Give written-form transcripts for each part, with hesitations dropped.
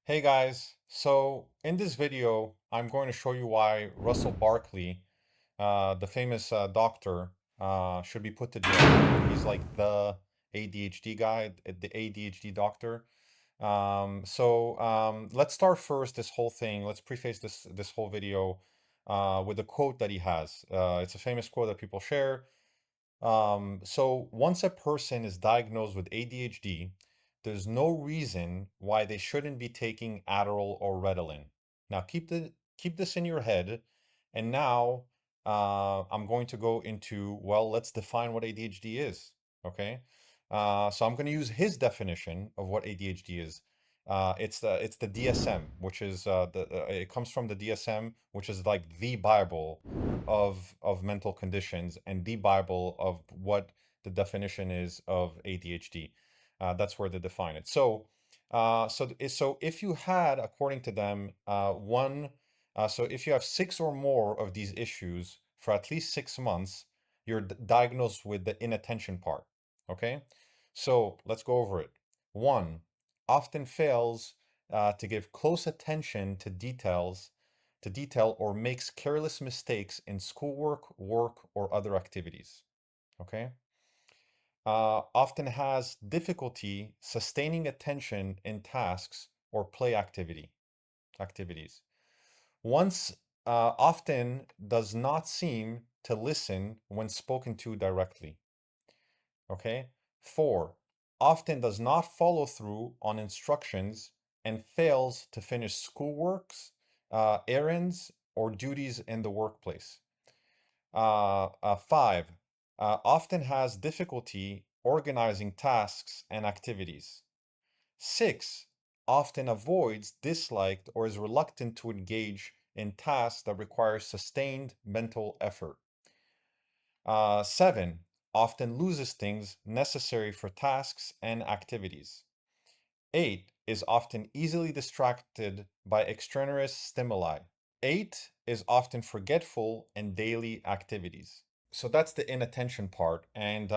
Hey guys, so in this video, I'm going to show you why Russell Barkley, the famous doctor, should be put to jail. He's like the ADHD guy, the ADHD doctor. Let's start first this whole thing. Let's preface this whole video with a quote that he has. It's a famous quote that people share. So once a person is diagnosed with ADHD, there's no reason why they shouldn't be taking Adderall or Ritalin. Now keep this in your head. And now I'm going to go into, well, let's define what ADHD is. Okay. So I'm going to use his definition of what ADHD is. It's the DSM, which is it comes from the DSM, which is like the Bible of mental conditions and the Bible of what the definition is of ADHD. That's where they define it. So if you had, according to them, so if you have six or more of these issues for at least 6 months, you're diagnosed with the inattention part. Okay, so let's go over it. One, often fails to give close attention to detail or makes careless mistakes in schoolwork, work, or other activities. Okay. Often has difficulty sustaining attention in tasks or play activities. Once often does not seem to listen when spoken to directly. Okay. Four, often does not follow through on instructions and fails to finish schoolworks, errands, or duties in the workplace. Five, often has difficulty organizing tasks and activities. Six, often avoids, disliked, or is reluctant to engage in tasks that require sustained mental effort. Seven, often loses things necessary for tasks and activities. Eight, is often easily distracted by extraneous stimuli. Eight, is often forgetful in daily activities. So that's the inattention part, and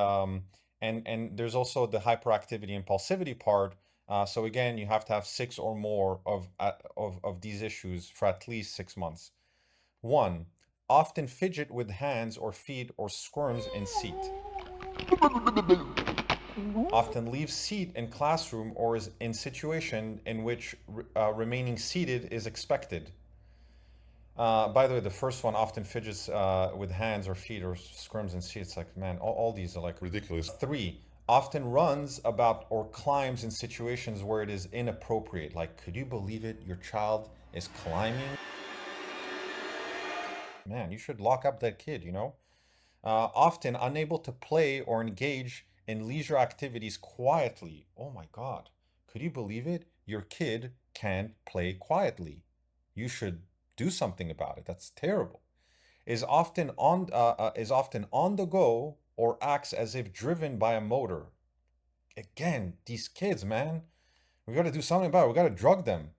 there's also the hyperactivity impulsivity part. So again, you have to have six or more of these issues for at least 6 months. One, often fidget with hands or feet or squirms in seat. Often leaves seat in classroom or is in situation in which remaining seated is expected. By the way, the first one often fidgets with hands or feet or squirms in seat. It's like, man, all these are like ridiculous. Three, often runs about or climbs in situations where it is inappropriate. Like, could you believe it? Your child is climbing? Man, you should lock up that kid, you know? Often unable to play or engage in leisure activities quietly. Oh my God. Could you believe it? Your kid can't play quietly. You should do something about it. That's terrible. Is often on the go or acts as if driven by a motor. Again, these kids, man, we got to do something about it. We got to drug them.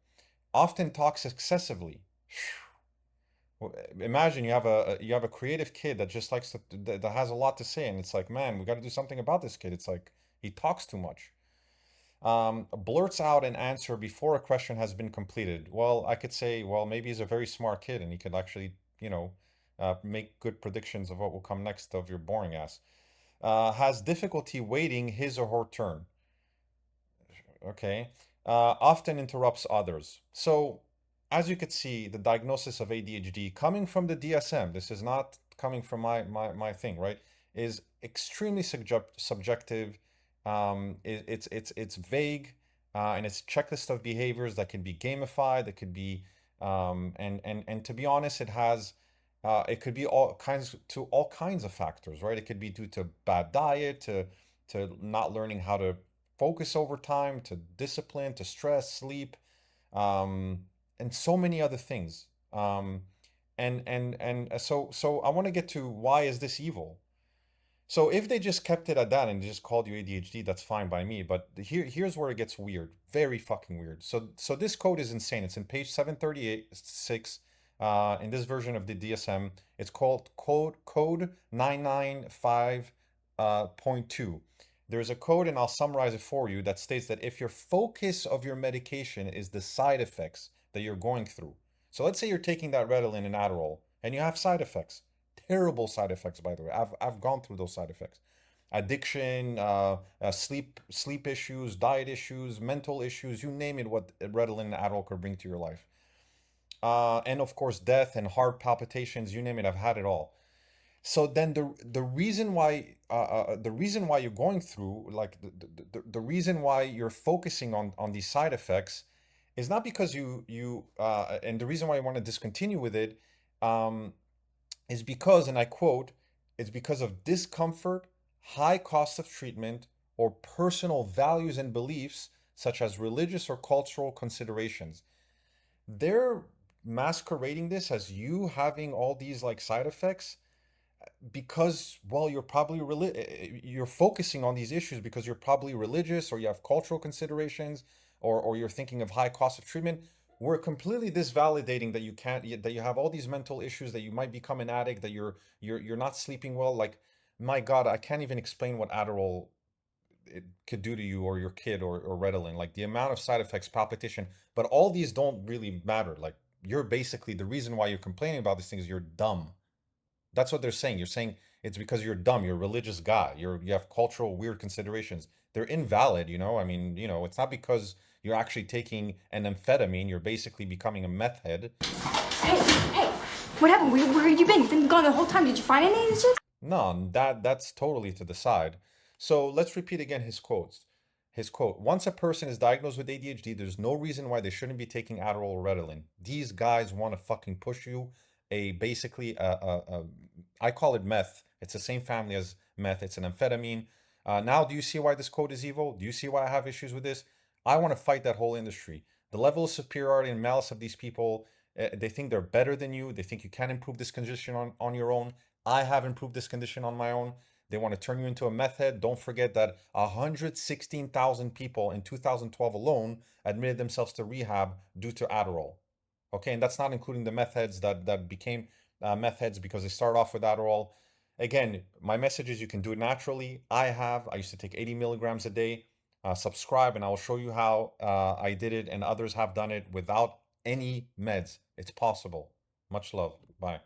Often talks excessively. Imagine you have a creative kid that just likes that has a lot to say, and it's like, man, we got to do something about this kid. It's like he talks too much. Blurts out an answer before a question has been completed. Well, I could say, well, maybe he's a very smart kid and he could actually, make good predictions of what will come next of your boring ass. Has difficulty waiting his or her turn. Okay. Often interrupts others. So, as you could see, the diagnosis of ADHD coming from the DSM, this is not coming from my thing, right? Is extremely subjective. It's vague, and it's a checklist of behaviors that can be gamified. That could be, and to be honest, it could be all kinds of factors, right? It could be due to bad diet, to not learning how to focus over time, to discipline, to stress, sleep, um, and so many other things. So I want to get to, why is this evil? So if they just kept it at that and just called you ADHD, that's fine by me. But here's where it gets weird, very fucking weird. So this code is insane. It's in page 738 6. In this version of the DSM, it's called code 995.2. There's a code, and I'll summarize it for you, that states that if your focus of your medication is the side effects that you're going through. So let's say you're taking that Ritalin and Adderall and you have side effects. Terrible side effects, by the way. I've gone through those side effects. Addiction, sleep issues, diet issues, mental issues, you name it, what Ritalin and Adderall could bring to your life. And of course, death and heart palpitations, you name it, I've had it all. So then the reason why you're going through, like the reason why you're focusing on these side effects is not because and the reason why you want to discontinue with it, um, is because, and I quote, it's because of discomfort, high cost of treatment, or personal values and beliefs such as religious or cultural considerations. They're masquerading this as you having all these like side effects because, well, you're focusing on these issues because you're probably religious, or you have cultural considerations, or you're thinking of high cost of treatment. We're completely disvalidating that you can't that you have all these mental issues, that you might become an addict, that you're not sleeping well. Like, my God, I can't even explain what Adderall it could do to you, or your kid, or Ritalin. Like, the amount of side effects, palpitation, but all these don't really matter. Like, you're basically, the reason why you're complaining about these things, you're dumb. That's what they're saying. You're saying it's because you're dumb. You're a religious guy. You have cultural weird considerations. They're invalid, you know? I mean, it's not because you're actually taking an amphetamine. You're basically becoming a meth head. Hey, hey, what happened? Where you been? You've been gone the whole time. Did you find any of this shit? No, that's totally to the side. So let's repeat again his quotes. His quote: Once a person is diagnosed with ADHD, there's no reason why they shouldn't be taking Adderall or Ritalin. These guys want to fucking push you basically I call it meth. It's the same family as meth. It's an amphetamine. Now, do you see why this quote is evil? Do you see why I have issues with this? I want to fight that whole industry. The level of superiority and malice of these people. They think they're better than you. They think you can improve this condition on your own. I have improved this condition on my own. They want to turn you into a meth head. Don't forget that 116,000 people in 2012 alone admitted themselves to rehab due to Adderall. Okay, and that's not including the meth heads that became meth heads because they started off with Adderall. Again, my message is you can do it naturally. I used to take 80 milligrams a day. Subscribe, and I will show you how I did it, and others have done it without any meds. It's possible. Much love. Bye.